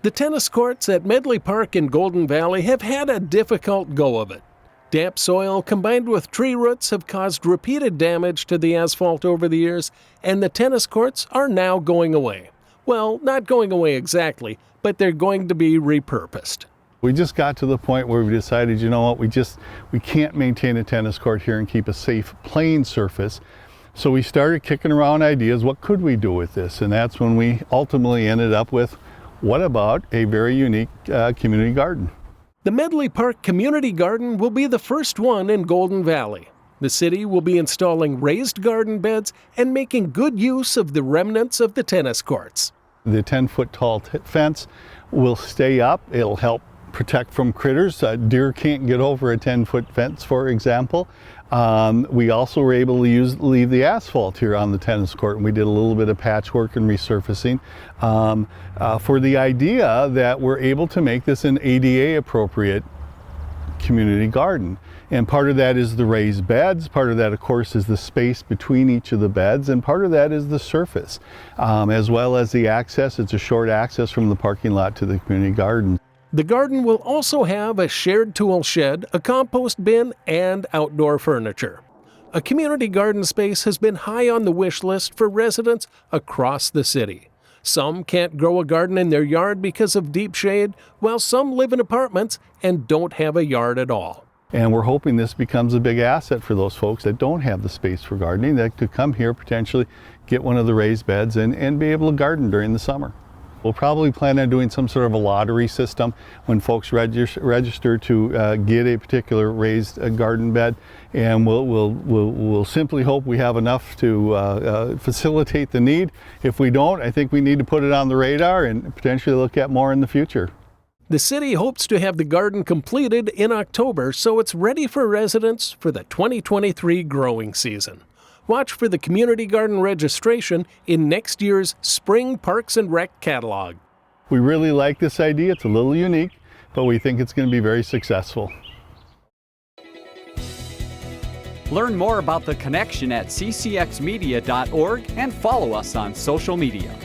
The tennis courts at Medley Park in Golden Valley have had a difficult go of it. Damp soil combined with tree roots have caused repeated damage to the asphalt over the years, and the tennis courts are now going away. Well, not going away exactly, but they're going to be repurposed. We just got to the point where we decided, you know what, we can't maintain a tennis court here and keep a safe playing surface. So we started kicking around ideas, what could we do with this? And that's when we ultimately ended up with, what about a very unique community garden? The Medley Park Community Garden will be the first one in Golden Valley. The city will be installing raised garden beds and making good use of the remnants of the tennis courts. The 10-foot tall fence will stay up. It'll help protect from critters. Deer can't get over a 10-foot fence, for example. We also were able to leave the asphalt here on the tennis court, and we did a little bit of patchwork and resurfacing for the idea that we're able to make this an ADA appropriate community garden. And part of that is the raised beds, part of that of course is the space between each of the beds, and part of that is the surface, as well as the access. It's a short access from the parking lot to the community garden. The garden will also have a shared tool shed, a compost bin, and outdoor furniture. A community garden space has been high on the wish list for residents across the city. Some can't grow a garden in their yard because of deep shade, while some live in apartments and don't have a yard at all. And we're hoping this becomes a big asset for those folks that don't have the space for gardening, that could come here, potentially get one of the raised beds and be able to garden during the summer. We'll probably plan on doing some sort of a lottery system when folks register to get a particular raised garden bed, and we'll simply hope we have enough to facilitate the need. If we don't, I think we need to put it on the radar and potentially look at more in the future. The city hopes to have the garden completed in October so it's ready for residents for the 2023 growing season. Watch for the community garden registration in next year's Spring Parks and Rec catalog. We really like this idea. It's a little unique, but we think it's going to be very successful. Learn more about The Connection at ccxmedia.org and follow us on social media.